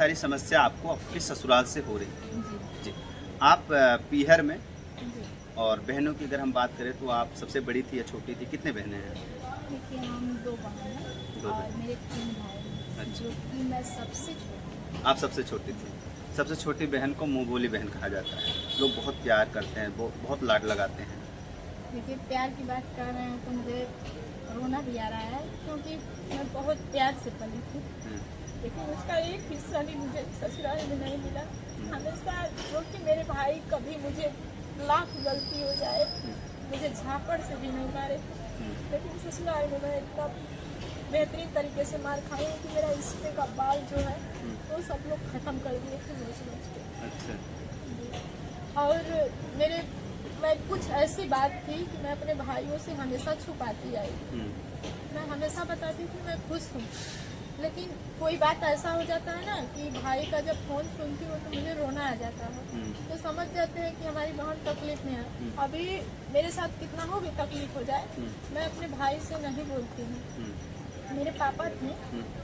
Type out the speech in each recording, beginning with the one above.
सारी समस्या आपको आपके ससुराल से हो रही है। जी जी। आप पीहर में, जी। और बहनों की अगर हम बात करें तो आप सबसे बड़ी थी या छोटी थी? कितने बहनें हैं? देखिए, हम 2 बहन हैं दो और बहन। मेरे 3 भाई हैं, अच्छा। जो कि मैं सबसे छोटी आप सबसे छोटी थी। सबसे छोटी बहन को मुँह बोली बहन कहा जाता है। लोग बहुत प्यार करते हैं, बहुत लाड लगाते हैं। हूँ। देखिए, प्यार की बात कर रहे हैं तो मुझे रोना भी आ रहा है, क्योंकि मैं बहुत प्यार से पली थी, हम्म, लेकिन उसका एक हिस्सा भी मुझे ससुराल में नहीं मिला। हमेशा, जो कि मेरे भाई कभी मुझे लाख गलती हो जाए, मुझे झापड़ से भी नहीं मारे, लेकिन ससुराल में मैं इतना बेहतरीन तरीके से मार खाई हूँ कि मेरा रिश्ते का बाल जो है वो सब लोग ख़त्म कर दिए थे मुझे समझ के। अच्छा। और मेरे मैं कुछ ऐसी बात थी कि मैं अपने भाइयों से हमेशा छुपाती आई। मैं हमेशा बताती थी मैं खुश हूँ, लेकिन कोई बात ऐसा हो जाता है ना कि भाई का जब फ़ोन सुनती हूँ तो मुझे रोना आ जाता है। तो समझ जाते हैं कि हमारी बहन तकलीफ में है। अभी मेरे साथ कितना हो भी तकलीफ हो जाए, मैं अपने भाई से नहीं बोलती हूँ। मेरे पापा थे,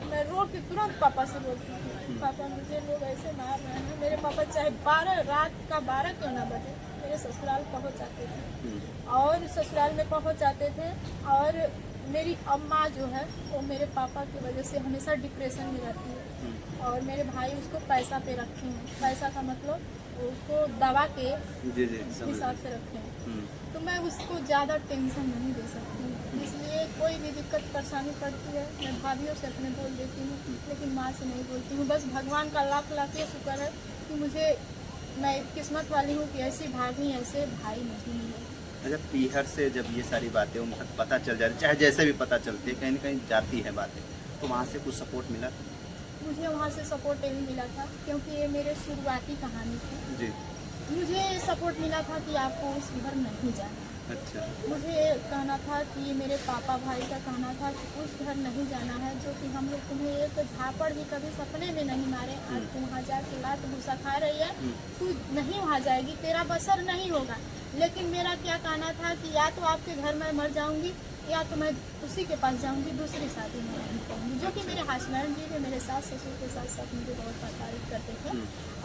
मैं रो के तुरंत पापा से बोलती थी, पापा मुझे लोग ऐसे मार रहे हैं। मेरे पापा चाहे 12 रात का 12 क्यों ना बजे, मेरे ससुराल पहुंच जाते थे, और ससुराल में पहुंच जाते थे। और मेरी अम्मा जो है वो मेरे पापा की वजह से हमेशा डिप्रेशन में रहती है, और मेरे भाई उसको पैसा पे रखे हैं। पैसा का मतलब उसको दवा के जी जी, समझ हिसाब गए। से रखे हैं। तो मैं उसको ज़्यादा टेंशन नहीं दे सकती, इसलिए कोई भी दिक्कत परेशानी पड़ती है मैं भाभियों से अपने बोल देती हूँ, लेकिन माँ से नहीं बोलती हूँ। बस भगवान का लाख लाख ये शुक्र है कि मुझे, मैं किस्मत वाली हूँ कि ऐसी भाभी ऐसे भाई मुझे मिले। अच्छा, पीहर से जब ये सारी बातें उनको पता चल जाती, चाहे जैसे भी पता चलती है, कहीं ना कहीं जाती है बातें, तो वहाँ से कुछ सपोर्ट मिला? मुझे वहाँ से सपोर्ट यही मिला था, क्योंकि ये मेरे शुरुआती कहानी थी। जी। मुझे सपोर्ट मिला था कि आपको उस घर नहीं जाना। अच्छा। मुझे कहना था कि मेरे पापा भाई का कहना था कि उस घर नहीं जाना है, जो कि हम लोग तुम्हें एक झापड़ भी कभी सपने में नहीं मारे। आज तू वहाँ जाके लात भूसा खा रही है, तू नहीं वहाँ जाएगी, तेरा बसर नहीं होगा। लेकिन मेरा क्या कहना था कि या तो आपके घर में मर जाऊंगी, या तो मैं उसी के पास जाऊंगी, दूसरी शादी में नहीं करूँगी। जो कि मेरे हस्बैंड जी भी मेरे सास ससुर के साथ साथ मुझे बहुत तारीफ करते थे।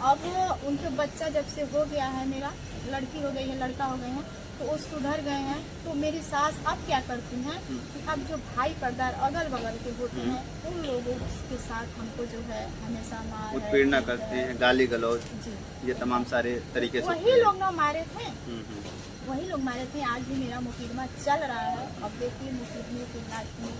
अब उनके बच्चा जब से हो गया है, मेरा लड़की हो गई है, लड़का हो गए हैं, तो वो सुधर गए हैं। तो मेरी सास अब क्या करती हैं कि अब जो भाई पर्दार अगल बगल के होते हैं, उन लोगों के साथ हमको जो है हमेशा मार उत्पीड़ना करते हैं, गाली गलौज, जी, ये तमाम सारे तरीके से। वही लोग ना मारे थे, हम्म। वही लोग मारे थे। आज भी मेरा मुकदमा चल रहा है, अब देखिए मुकदमे के बाद में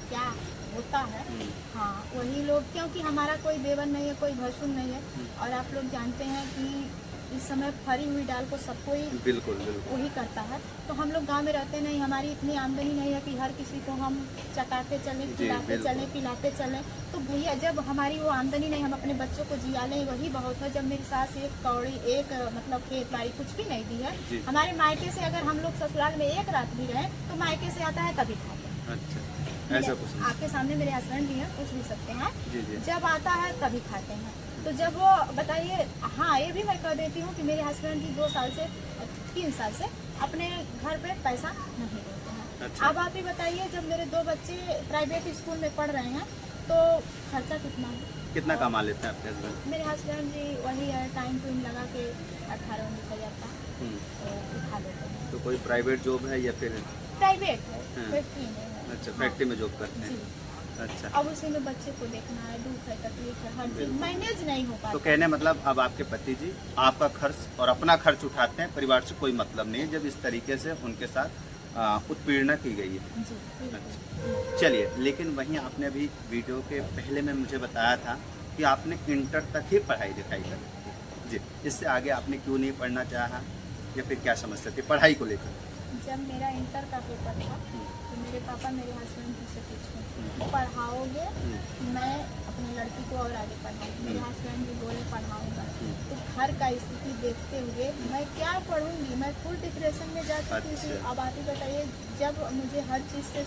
क्या होता है। हाँ, वही लोग, क्योंकि हमारा कोई देवर नहीं है, कोई भसुर नहीं है, और आप लोग जानते हैं कि इस समय फरी हुई दाल को सबको ही बिल्कुल बिल्कुल वही करता है। तो हम लोग गांव में रहते नहीं, हमारी इतनी आमदनी नहीं है कि हर किसी को हम चटाते चलें, खिलाते बिल्कुल। चलें, पिलाते चलें। तो भैया, जब हमारी वो आमदनी नहीं, हम अपने बच्चों को जिया लें, वही बहुत है। जब मेरी सास एक कौड़ी, एक मतलब खेत बाड़ी कुछ भी नहीं दी है। हमारे मायके से अगर हम लोग ससुराल में एक रात भी रहे तो मायके से आता है तभी खाते हैं। अच्छा, ऐसा कुछ नहीं। आपके सामने मेरे हस्बैंड भी हैं, पूछ भी सकते हैं। जी जी। जब आता है तभी खाते हैं। तो जब वो बताइए, हाँ, ये भी मैं कह देती हूँ कि मेरे हस्बैंड जी 2 साल से 3 साल से अपने घर पे पैसा नहीं देते हैं। अच्छा। अब आप ही बताइए, जब मेरे 2 बच्चे प्राइवेट स्कूल में पढ़ रहे हैं तो खर्चा कितना है? कितना कमा लेते हैं आपके हस्बैंड? मेरे हस्बैंड जी वही है, टाइम टूम लगा के 18-19 हज़ार का तो उठा लेते हैं। तो कोई प्राइवेट जॉब है या फिर? प्राइवेट है, हाँ। फैक्ट्री में है। अच्छा, हाँ। फैक्ट्री में जॉब करते हैं। जी। अच्छा। अब उसी में बच्चे को देखना है, दुख है, तकलीफ है, हर चीज बिल्कुल। मैनेज नहीं हो तो पाता। कहने मतलब अब आपके पति जी आपका खर्च और अपना खर्च उठाते हैं, परिवार से कोई मतलब नहीं है, जब इस तरीके से उनके साथ उत्पीड़ना की गई है। जी, बिल्कुल। अच्छा, चलिए, लेकिन वहीं आपने अभी वीडियो के पहले में मुझे बताया था कि आपने इंटर तक ही पढ़ाई लिखाई करी जी, इससे आगे आपने क्यों नहीं पढ़ना चाहा, या फिर क्या समस्या थी पढ़ाई को लेकर? जब मेरा इंटर का पेपर था तो मेरे पापा मेरे हस्बैंड जी से पूछे, पढ़ाओगे? मैं अपनी लड़की को और आगे पढ़ाऊंगी। मेरे हस्बैंड जी बोले पढ़ाऊंगा। तो घर का स्थिति देखते हुए मैं क्या पढ़ूंगी, मैं फुल डिप्रेशन में जा चुकी थी। अच्छा। अब आप ही बताइए, जब मुझे हर चीज़ से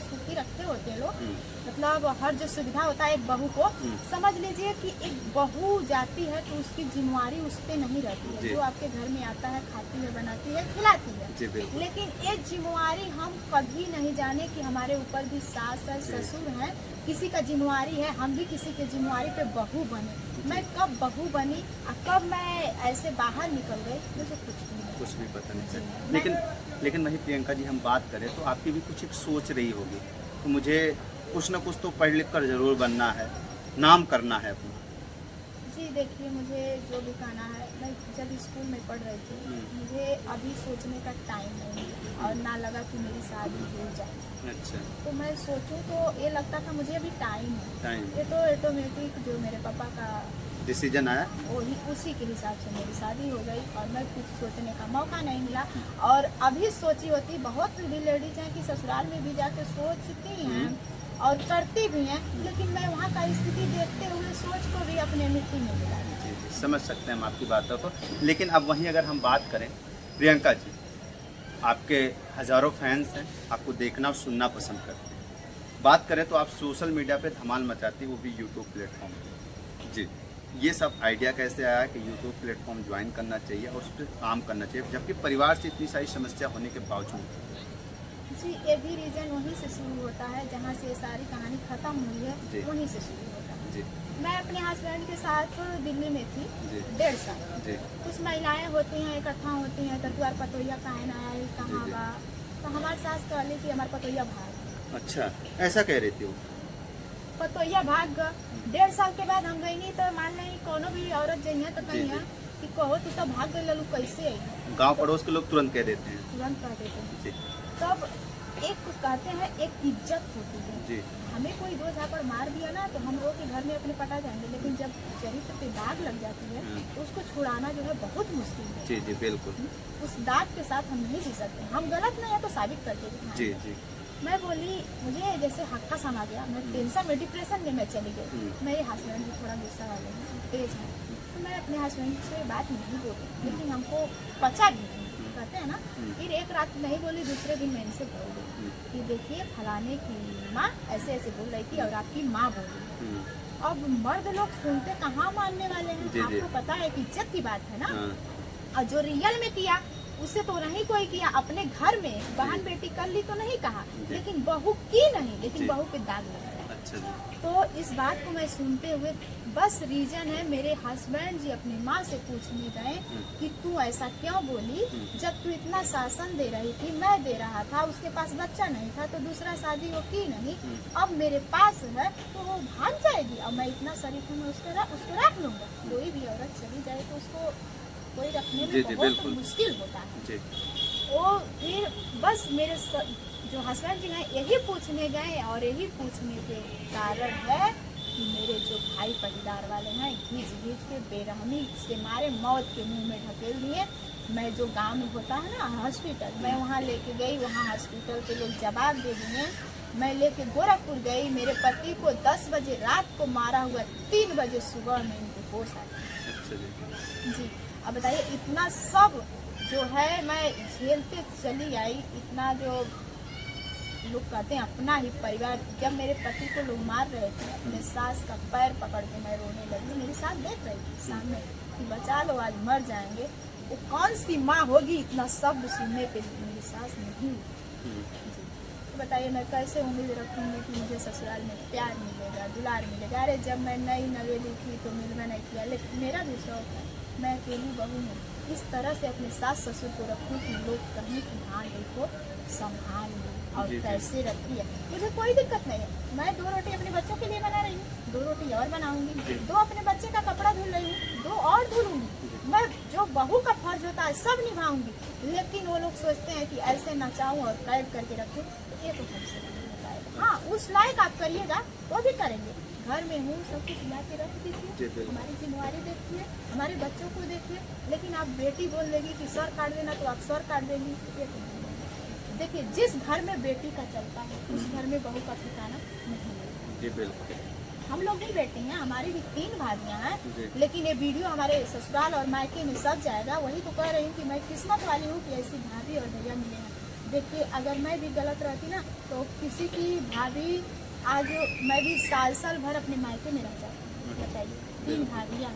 सुखी रखते होते हैं लोग, मतलब हर जो सुविधा होता है एक बहू को, समझ लीजिए कि एक बहू जाती है तो उसकी जिम्मेवारी उस पर नहीं रहती है। जो आपके घर में आता है, खाती है, बनाती है, खिलाती है। जी बिल्कुल। लेकिन एक जिम्मेवारी हम कभी नहीं जाने कि हमारे ऊपर भी सास है, ससुर हैं, किसी का जिम्मेवारी है, हम भी किसी के जिम्मेवारी पे बहू बने। मैं कब बहू बनी और कब मैं ऐसे बाहर निकल गई मुझे कुछ भी पता नहीं चला। लेकिन वही प्रियंका जी हम बात करें तो आपकी भी कुछ एक सोच रही होगी तो मुझे कुछ ना कुछ तो पढ़ लिख कर जरूर बनना है, नाम करना है अपना। जी देखिए, मुझे जो भी कहना है, मैं जब स्कूल में पढ़ रही थी मुझे अभी सोचने का टाइम नहीं और ना लगा कि मेरी शादी हो जाए। अच्छा। तो मैं सोचूं तो ये लगता था मुझे अभी टाइम है। ये तो ऑटोमेटिक जो मेरे पापा का डिसीजन आया वही उसी के हिसाब से मेरी शादी हो गई और मैं कुछ सोचने का मौका नहीं मिला। और अभी सोची होती, बहुत भी लेडीज हैं कि ससुराल में भी जाके सोचती हैं और करती भी हैं, लेकिन मैं वहाँ का स्थिति देखते हुए सोच को भी अपने मिट्टी में मिला। जी, समझ सकते हैं हम आपकी बातों को। लेकिन अब वहीं अगर हम बात करें प्रियंका जी, आपके हज़ारों फैंस हैं, आपको देखना और सुनना पसंद करते हैं। बात करें तो आप सोशल मीडिया पे धमाल मचाती, वो भी यूट्यूब प्लेटफॉर्म पे। जी, ये सब आइडिया कैसे आया कि यूट्यूब प्लेटफॉर्म ज्वाइन करना चाहिए और उस पर काम करना चाहिए, जबकि परिवार से इतनी सारी समस्या होने के बावजूद? जी, ये भी रीज़न वहीं से शुरू होता है जहाँ से ये सारी कहानी ख़त्म हुई है, वहीं से शुरू होता है। जी। मैं अपने हस्बैंड के साथ दिल्ली में थी 1.5 साल। जी। कुछ महिलाएं होती हैं, इकट्ठा होती हैं, तो तुम्हार पतोहिया कहाँ ना आए, कहाँ बा, तो हमारे सास कहली कि हमारे पतोहिया भाग। अच्छा, ऐसा कह रही थी वो? पतोहिया भाग गया। 1.5 साल के बाद हम गई नहीं तो मान लें कोनो भी औरत जाइए तो कहिए कि कहो तू तो भाग गई, ललू कैसे आई। गांव पड़ोस के लोग तुरंत कह देते हैं। तुरंत कह देते हैं। जी। तब एक कहते हैं एक इज्जत होती है। जी। हमें कोई 2 झापड़ मार दिया ना तो हम लोग के घर में अपने पटा जाएंगे, लेकिन जब चरित्र पे दाग लग जाती है तो उसको छुड़ाना जो है बहुत मुश्किल है। जी जी बिल्कुल। उस दाग के साथ हम नहीं जी सकते। हम गलत नहीं है तो साबित करके दिखाएंगे। जी जी। मैं बोली मुझे जैसे हक्का समा गया, मैं टेंशन में डिप्रेशन में मैं चली गई। मेरे हस्बैंड भी थोड़ा गुस्सा वाले हैं, तेज है, तो मैं अपने हस्बैंड से बात नहीं बोली, लेकिन हमको पचा भी कहते हैं ना। फिर एक रात नहीं बोली, दूसरे दिन मैं इनसे बोल दी कि देखिए फलाने की माँ ऐसे ऐसे बोल रही थी और आपकी माँ बोली। अब मर्द लोग सुनते कहाँ मानने वाले हैं। आपको पता है कि इज्जत की बात है ना। और जो रियल में किया उससे तो नहीं कोई किया, अपने घर में बहन बेटी कर ली तो नहीं कहा, लेकिन बहू की नहीं, लेकिन बहू पे दाग लगा। तो इस बात को मैं सुनते हुए बस रीजन है, मेरे हस्बैंड जी अपनी माँ से पूछने गए कि तू ऐसा क्यों बोली, जब तू इतना शासन दे रही थी, मैं दे रहा था, उसके पास बच्चा नहीं था तो दूसरा शादी वो की नहीं, अब मेरे पास है तो वो भाग जाएगी और मैं इतना शरीफ हूँ, मैं उसको रख लूंगा। कोई भी औरत चली जाए तो उसको कोई रखने में बहुत मुश्किल होता है। वो फिर बस मेरे जो हस्बैंड जी हैं यही पूछने गए और यही पूछने के कारण है कि मेरे जो भाई पटीदार वाले हैं घींच के बेरहमी से मारे मौत के मुंह में ढकेल दिए। मैं जो गांव में होता है ना हॉस्पिटल, मैं वहाँ लेके गई, वहाँ हॉस्पिटल के लोग जवाब दे दिए। मैं लेके गोरखपुर गई, मेरे पति को 10 बजे रात को मारा हुआ, 3 बजे सुबह में इनको होश आई। जी, अब बताइए इतना सब जो है मैं झेलते चली आई। इतना जो लोग कहते हैं अपना ही परिवार, जब मेरे पति को लोग मार रहे थे, अपने सास का पैर पकड़ के मैं रोने लगी। मेरी सास देख रही थी सामने कि बचा लो आज मर जाएंगे। वो कौन सी माँ होगी इतना शब्द सुनने पे, मेरी सास नहीं। तो बताइए मैं कैसे उम्मीद रखूँगी कि मुझे ससुराल में प्यार मिलेगा, दुलार मिलेगा। अरे जब मैं नई नवेली थी तो मिलना नहीं किया, लेकिन मेरा भी शौक है मैं अकेली बहू हूँ, इस तरह से अपने सास ससुर को रखूँ कि लोग कहें कि हाँ देखो संभाल लो और कैसे रखती है। मुझे कोई दिक्कत नहीं है। मैं 2 रोटी अपने बच्चों के लिए बना रही हूँ, 2 रोटी और बनाऊंगी, 2 अपने बच्चे का कपड़ा धुल रही हूँ, 2 और धुलूंगी। मैं जो बहू का फर्ज होता है सब निभाऊंगी, लेकिन वो लोग सोचते हैं कि ऐसे नचाऊं और कैद करके रखूं, ये तो हमसे नहीं हो पाएगा। हाँ, उस लायक आप करिएगा तो भी करेंगे। घर में हूँ, सब कुछ ला के रख दीजिए, हमारी जिम्मेवारी देखिए, हमारे बच्चों को देखिए, लेकिन आप बेटी बोल देगी कि सर काट देना तो आप सर काट देंगी। देखिए जिस घर में बेटी का चलता है उस घर में बहू का ठिकाना नहीं है। जी बिल्कुल। हम लोग भी बेटी हैं, हमारी भी 3 भाभियाँ हैं, लेकिन ये वीडियो हमारे ससुराल और मायके में सब जाएगा। वही तो कह रही हूँ कि मैं किस्मत वाली हूँ कि ऐसी भाभी और भैया मिले हैं। देखिए अगर मैं भी गलत रहती ना तो किसी की भाभी आज मैं भी साल भर अपने मायके में रह जाती। बताइए 3 भाभियाँ।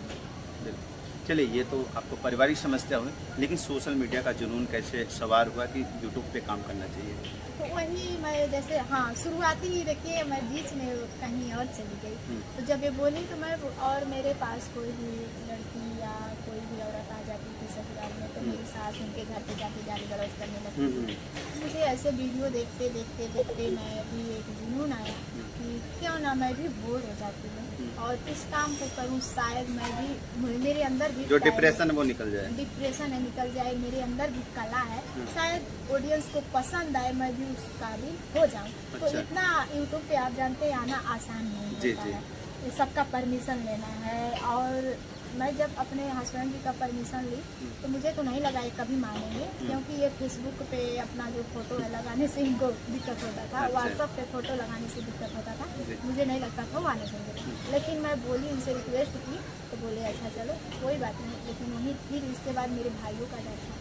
चलिए ये तो आपको पारिवारिक समस्या हुई, लेकिन सोशल मीडिया का जुनून कैसे सवार हुआ कि यूट्यूब पे काम करना चाहिए? तो वही मैं जैसे हाँ शुरुआती ही देखिए मैं बीच में कहीं और चली गई। तो जब ये बोली तो मैं और मेरे पास कोई भी लड़की या कोई भी औरत आ जाती थी ससुराल में तो मेरी सास उनके घर पे जाके गाली गलौज करने लगती थी। मुझे ऐसे वीडियो देखते देखते देखते मैं भी एक जुनून आया कि क्यों ना मैं भी बोर हो जाती हूँ और इस काम को करूँ, शायद मैं भी मेरे अंदर भी जो डिप्रेशन वो निकल जाए। डिप्रेशन है निकल जाए, मेरे अंदर भी कला है, शायद ऑडियंस को पसंद आए, मैं भी उस काबिल हो जाऊं। तो अच्छा। इतना यूट्यूब पे आप जानते हैं आना आसान नहीं जी, होता जी। है, ये सबका परमिशन लेना है। और मैं जब अपने हस्बैंड जी का परमिशन ली तो मुझे तो नहीं लगा ये कभी मानेंगे, क्योंकि ये फेसबुक पे अपना जो फोटो है लगाने से इनको दिक्कत होता था, अच्छा। व्हाट्सएप पे फोटो लगाने से दिक्कत होता था, जी। मुझे नहीं लगता था वो आने देंगे। लेकिन मैं बोली, उनसे रिक्वेस्ट की तो बोले अच्छा चलो कोई बात नहीं। लेकिन वहीं फिर इसके बाद मेरे भाइयों का डर था,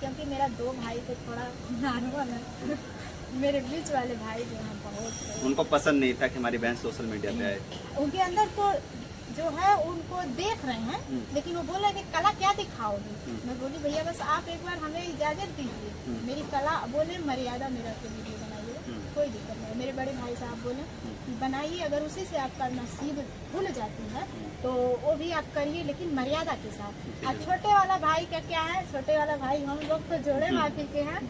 क्योंकि मेरा 2 भाई तो थोड़ा नॉर्मल है मेरे बीच वाले भाई जो हैं बहुत उनको पसंद नहीं था कि हमारी बहन सोशल मीडिया पे आए। उनके अंदर तो जो है उनको देख रहे हैं, लेकिन वो बोले कि कला क्या दिखाओगी। मैं बोली भैया बस आप एक बार हमें इजाजत दीजिए, मेरी कला। बोले मर्यादा में रख के वीडियो बनाइए, कोई दिक्कत नहीं। मेरे बड़े भाई साहब बोले कि बनाइए, अगर उसी से आपका नसीब खुल जाती है तो वो भी आप करिए, लेकिन मर्यादा के साथ। और छोटे वाला भाई का क्या है, छोटे वाला भाई हम लोग तो जोड़े माफी के हैं,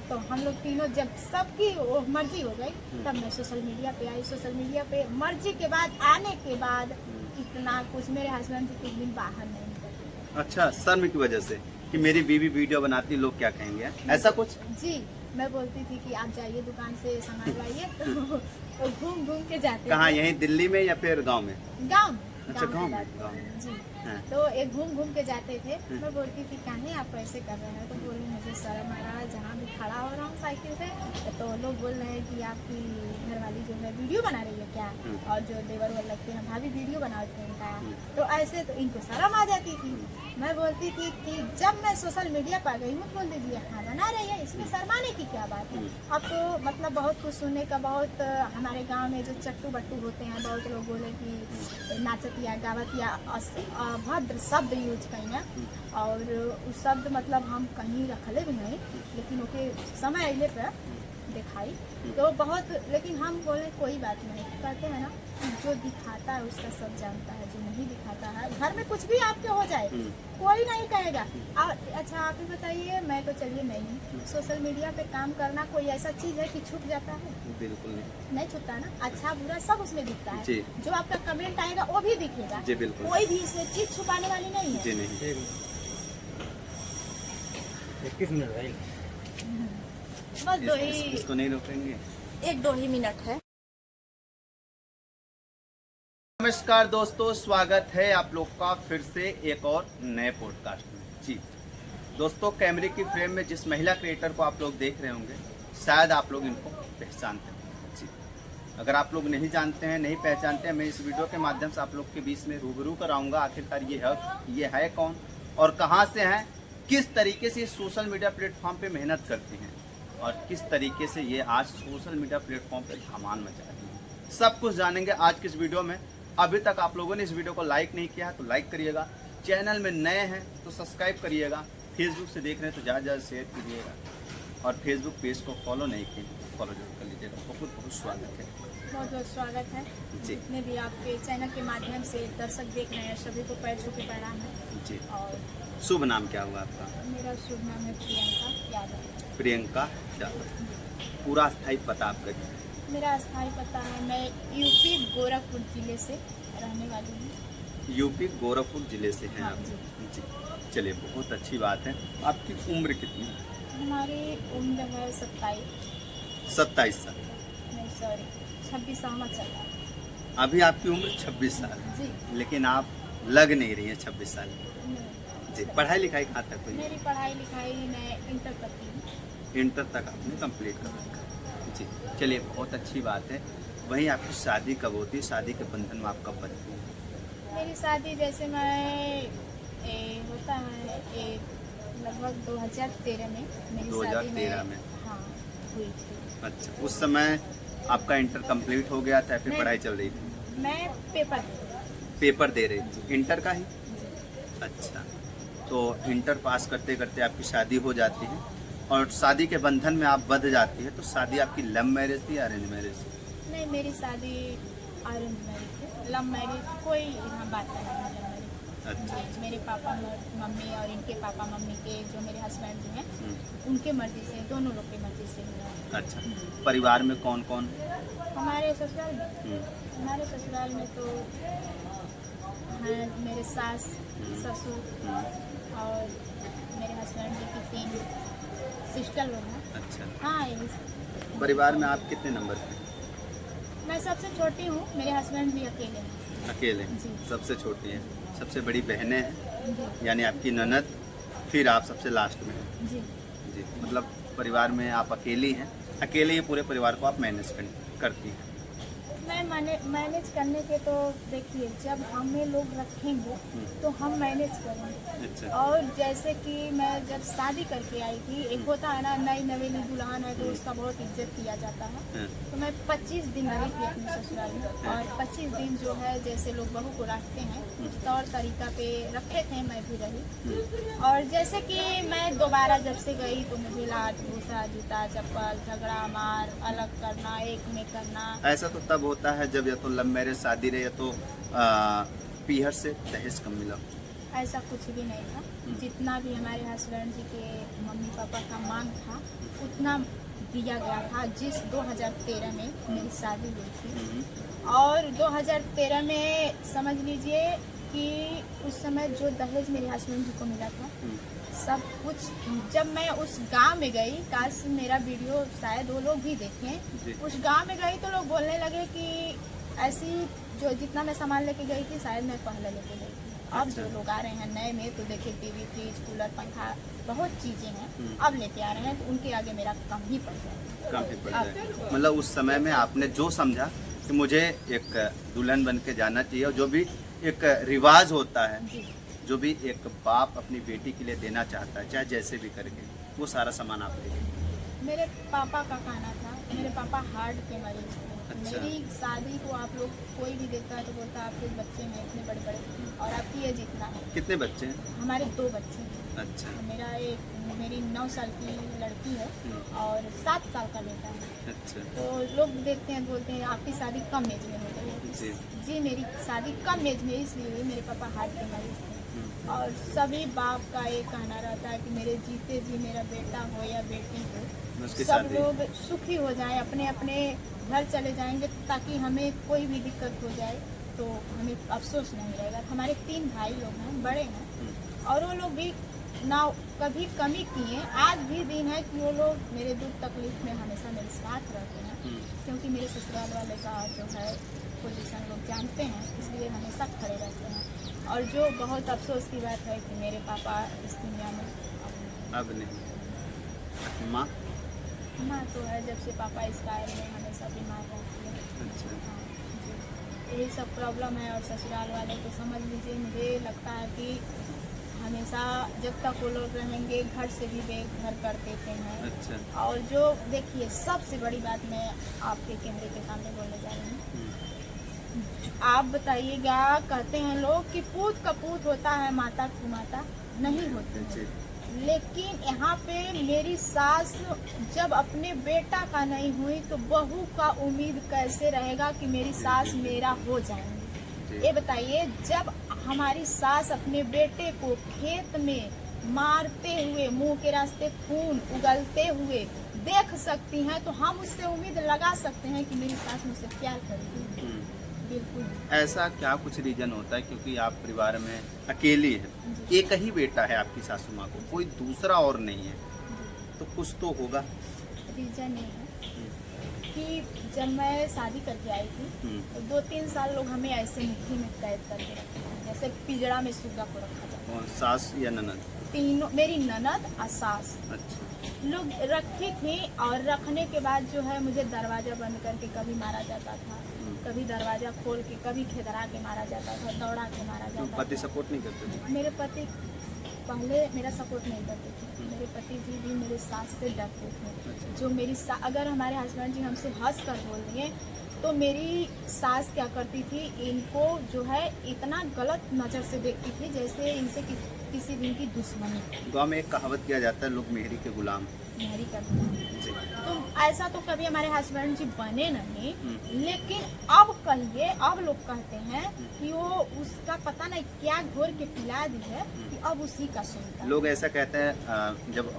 तो हम लोग तीनों जब सबकी मर्जी हो गई तब मैं सोशल मीडिया पे आई। सोशल मीडिया पे मर्जी के बाद आने के बाद इतना कुछ मेरे हस्बैंड जी कुछ दिन बाहर नहीं निकलते। अच्छा, शर्म की वजह से कि मेरी बीवी वीडियो बनाती, लोग क्या कहेंगे, ऐसा कुछ? जी, मैं बोलती थी कि आप जाइए दुकान से सामान लाइए तो घूम घूम के जाते। कहाँ, यहीं दिल्ली में या फिर गांव में? गाँव। अच्छा, गाँव में। जी हाँ। तो एक घूम घूम के जाते थे। मैं बोलती थी कहानी आप ऐसे कर रहे हैं, तो बोली मुझे शर्म आ रहा है, जहाँ भी खड़ा हो रहा हूँ साइकिल से तो लोग बोल रहे हैं कि आपकी घरवाली जो है वीडियो बना रही है क्या, और जो देवर वर लगते हैं भाभी वीडियो बनाते हैं क्या। तो ऐसे तो इनको शर्म आ जाती थी। मैं बोलती थी कि जब मैं सोशल मीडिया पर गई हूँ बोल दीजिए हाँ बना रही है, इसमें शर्माने की क्या बात है। अब तो मतलब बहुत कुछ सुनने का, बहुत हमारे गांव में जो चट्टू बट्टू होते हैं, बहुत लोग बोले कि नाचतिया गावतिया अभद्र शब्द यूज करें, और उस शब्द मतलब हम कहीं रखले भी नहीं, लेकिन ओके समय अगले पर दिखाई तो बहुत। लेकिन हम बोले कोई बात नहीं, कहते हैं ना जो दिखाता है उसका सब जानता है, जो नहीं दिखाता है घर में कुछ भी आपके हो जाए कोई नहीं कहेगा। और अच्छा आप ही बताइए, मैं तो चलिए नहीं, सोशल मीडिया पे काम करना कोई ऐसा चीज है कि छुप जाता है? बिल्कुल नहीं छुपता ना, अच्छा बुरा सब उसमें दिखता है। जी। जो आपका कमेंट आएगा वो भी दिखेगा। जी बिल्कुल। कोई भी इसमें चीज छुपाने वाली नहीं है। जी नहीं। 21 मिनट भाई। बस दो ही इसको नहीं रोकेंगे। 1-2 ही मिनट है। नमस्कार दोस्तों, स्वागत है आप लोग का फिर से एक और नए पॉडकास्ट में। जी दोस्तों, कैमरे की फ्रेम में जिस महिला क्रिएटर को आप लोग देख रहे होंगे, शायद आप लोग इनको पहचानते हैं। जी, अगर आप लोग नहीं जानते हैं, नहीं पहचानते हैं, मैं इस वीडियो के माध्यम से आप लोग के बीच में रूबरू कराऊंगा आखिरकार ये है कौन और कहाँ से हैं, किस तरीके से सोशल मीडिया प्लेटफॉर्म पे मेहनत करती हैं और किस तरीके से ये आज सोशल मीडिया प्लेटफॉर्म पे धमाल मचा रही हैं। सब कुछ जानेंगे आज की इस वीडियो में। अभी तक आप लोगों ने इस वीडियो को लाइक नहीं किया है तो लाइक करिएगा, चैनल में नए हैं तो सब्सक्राइब करिएगा, फेसबुक से देख रहे हैं तो ज़्यादा ज़्यादा शेयर कीजिएगा, और फेसबुक पेज को फॉलो नहीं किए तो फॉलो जरूर कर लीजिएगा। बहुत बहुत स्वागत है। बहुत बहुत स्वागत है। जी। जितने भी आपके चैनल के माध्यम से दर्शक देख रहे हैं सभी को पैर छू के प्रणाम है। जी, और शुभ नाम क्या हुआ आपका? मेरा शुभ नाम है प्रियंका यादव। प्रियंका यादव। पूरा स्थायी पता आपका क्या है? मेरा स्थायी पता है, मैं यूपी गोरखपुर जिले से रहने वाली हूँ। यूपी गोरखपुर जिले से हैं हाँ, आप? जी। जी, चलिए बहुत अच्छी बात है। आपकी उम्र कितनी है? हमारी उम्र है 27 साल। नहीं सॉरी 26वां चल रहा है। अभी आपकी उम्र 26 साल है, जी। लेकिन आप लग नहीं रही हैं 26 साल की। नहीं। जी, पढ़ाई लिखाई कहाँ तक हुई? मेरी पढ़ाई लिखाई मैं इंटर तक की हूँ। इंटर तक आपने कंप्लीट कर रखा है। जी, चलिए बहुत अच्छी बात है। वहीं आपकी शादी कब होती है? शादी के बंधन में आप कब बनती हैं? मेरी शादी जैसे होता है लगभग 2013 में मेरी 2013 में? हाँ हुई थी। अच्छा, उस समय आपका इंटर कंप्लीट हो गया था, फिर नहीं। पढ़ाई चल रही थी? मैं पेपर पेपर दे रही थी इंटर का ही? अच्छा, तो इंटर पास करते करते आपकी शादी हो जाती है और शादी के बंधन में आप बंध जाती है, तो शादी आपकी लव मैरिज थी या अरेंज मैरिज? नहीं, मेरी शादी अरेंज मैरिज थी। लव मैरिज कोई यहाँ बात नहीं है। लव मैरिज अच्छा। जी, मेरे पापा मम्मी और इनके पापा मम्मी के जो मेरे हस्बैंड जी हैं उनके मर्जी से, दोनों लोग की मर्जी से हुआ है। अच्छा, परिवार में कौन कौन? हमारे ससुराल में तो हैं मेरे सास, ससुर और मेरे हस्बैंड जी की 3 सिस्टर लोग हैं। अच्छा, हाँ, यही सब। परिवार में आप कितने नंबर पे? मैं सबसे छोटी हूँ, मेरे हस्बैंड भी अकेले हैं। अकेले? जी। सबसे छोटी हैं, सबसे बड़ी बहनें हैं, जी यानी आपकी ननद, फिर आप सबसे लास्ट में हैं। जी जी, मतलब परिवार में आप अकेली हैं, अकेले ही पूरे परिवार को आप मैनेज करती हैं। मैं मैनेज करने के तो देखिए, जब हमें लोग रखेंगे तो हम मैनेज करेंगे। अच्छा। और जैसे कि मैं जब शादी करके आई थी, एक होता है ना, नई नवेली दुल्हन है तो उसका बहुत इज्जत किया जाता है। हाँ। तो मैं 25 दिन रही थी अपने ससुराल में, और 25 दिन जो है जैसे लोग बहू को रखते हैं उस तौर तरीका पे रखे थे, मैं भी रही। और जैसे कि मैं दोबारा जब से गई तो मुझे लात घूसा, जूता चप्पल, झगड़ा मार, अलग करना, एक में करना। ऐसा तो तब होता है जब या तो लव मैरिज शादी रहे या तो पीहर से दहेज कम मिला। ऐसा कुछ भी नहीं था। जितना भी हमारे हस्बैंड जी के मम्मी पापा का मांग था उतना दिया गया था। जिस 2013 में मेरी शादी हुई थी, और 2013 में समझ लीजिए कि उस समय जो दहेज मेरे हस्बैंड जी को मिला था, सब कुछ, जब मैं उस गांव में गई, काश मेरा वीडियो शायद वो लोग भी देखें, उस गांव में गई तो लोग बोलने लगे कि ऐसी जो जितना मैं सामान लेके गई थी शायद मैं पहले लेके गई थी। अब जो लोग आ रहे हैं नए में तो देखिए टीवी, फ्रिज, कूलर, पंखा, बहुत चीजें हैं, अब लेके आ रहे हैं, तो उनके आगे मेरा कम ही पड़ जाएगा। कम ही पड़ जाएगा। मतलब उस समय में आपने जो समझा कि मुझे एक दुल्हन बन के जाना चाहिए, और जो भी एक रिवाज होता है, जी जो भी एक बाप अपनी बेटी के लिए देना चाहता है, चाहे जैसे भी करके, वो सारा सामान आप ले गए। मेरे पापा का कहना था, मेरे पापा हार्ट के मरीज थे। अच्छा। मेरी शादी को आप लोग कोई भी देखता है तो बोलता है आपके बच्चे हैं इतने बड़े बड़े, और आपकी एज इतना है। कितने बच्चे हैं? हमारे 2 बच्चे हैं। अच्छा। मेरी 9 साल की लड़की है और 7 साल का बेटा है। अच्छा। तो लोग देखते हैं, बोलते हैं आपकी शादी कम एज में हो गई जी। है। जी, मेरी शादी कम एज में इसलिए हुई, मेरे पापा हार्ट के मरीज थे। और सभी बाप का ये कहना रहता है कि मेरे जीते जी मेरा बेटा हो या बेटी हो, उसकी सब शादी। लोग सुखी हो जाएं, अपने अपने घर चले जाएंगे, ताकि हमें कोई भी दिक्कत हो जाए तो हमें अफसोस नहीं रहेगा। हमारे 3 भाई लोग हैं, बड़े हैं, और वो लोग भी ना कभी कमी किए। आज भी दिन है कि वो लोग मेरे दुख तकलीफ में हमेशा मेरे साथ रहते हैं, क्योंकि मेरे ससुराल वाले का जो है पोजीशन लोग जानते हैं, इसलिए हमेशा खड़े रहते हैं। और जो बहुत अफसोस की बात है कि मेरे पापा इस दुनिया में अब नहीं। माँ? माँ तो है, जब से पापा इस कार्य में हमेशा बीमार रहती है। अच्छा। हाँ, जी। यही सब प्रॉब्लम है। और ससुराल वाले तो समझ लीजिए, मुझे लगता है कि हमेशा जब तक वो लोग रहेंगे घर से भी बेघर कर देते हैं। अच्छा। और जो देखिए, सबसे बड़ी बात मैं आपके कैमरे के सामने बोलने जा रही हूँ। आप बताइएगा, कहते हैं लोग कि पूत का पूत होता है, माता की माता नहीं होती है। लेकिन यहाँ पे मेरी सास जब अपने बेटा का नहीं हुई तो बहू का उम्मीद कैसे रहेगा कि मेरी सास मेरा हो जाएंगी। ये बताइए, जब हमारी सास अपने बेटे को खेत में मारते हुए, मुंह के रास्ते खून उगलते हुए देख सकती हैं, तो हम उससे उम्मीद लगा सकते हैं कि मेरी सास मुझसे प्यार करेगी। बिल्कुल। ऐसा क्या कुछ रीजन होता है, क्योंकि आप परिवार में अकेली है, एक ही बेटा है आपकी सासू माँ को, कोई दूसरा और नहीं है, तो कुछ तो होगा। रीजन ये है कि जब मैं शादी करके आई थी तो 2-3 साल लोग हमें ऐसे मुट्ठी में कैद करके रखे थे, जैसे पिंजड़ा में सुग्गा को रखा जाता है। सास या ननद? तीनों, मेरी ननद और सास अच्छा। लोग रखी थी। और रखने के बाद जो है मुझे दरवाजा बंद करके कभी मारा जाता था, कभी दरवाजा खोल के, कभी खेदरा के मारा जाता था, दौड़ा के मारा जाता था। पति सपोर्ट नहीं करते थे? मेरे पति पहले मेरा सपोर्ट नहीं करते थे। मेरे पति जी भी मेरे सास से डरते थे। जो मेरी अगर हमारे हस्बैंड जी हमसे हंस कर बोल दिए तो मेरी सास क्या करती थी, इनको जो है इतना गलत नज़र से देखती थी जैसे इनसे किसी दिन की दुश्मनी। गाँव में एक कहावत किया जाता है, लोग मेहरी के गुलाम। मेहरी करती जी। तो ऐसा तो कभी हमारे हस्बैंड जी बने नहीं, लेकिन अब कहिए, अब लोग कहते हैं कि वो उसका पता नहीं क्या घोर के पिला दी है कि अब उसी का सुनता है। लोग ऐसा कहते हैं जब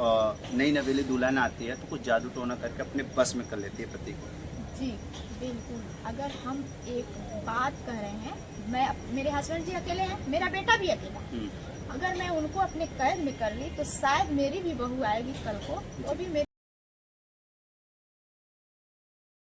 नई नवेली दुल्हन आती है तो कुछ जादू टोना करके अपने बस में कर लेती है पति को। जी बिल्कुल। अगर हम एक बात कह रहे हैं, मेरे हस्बैंड जी अकेले हैं, मेरा बेटा भी अकेला, अगर मैं उनको अपने कैद में कर ली तो शायद मेरी भी बहू आएगी कल को, वो भी मेरे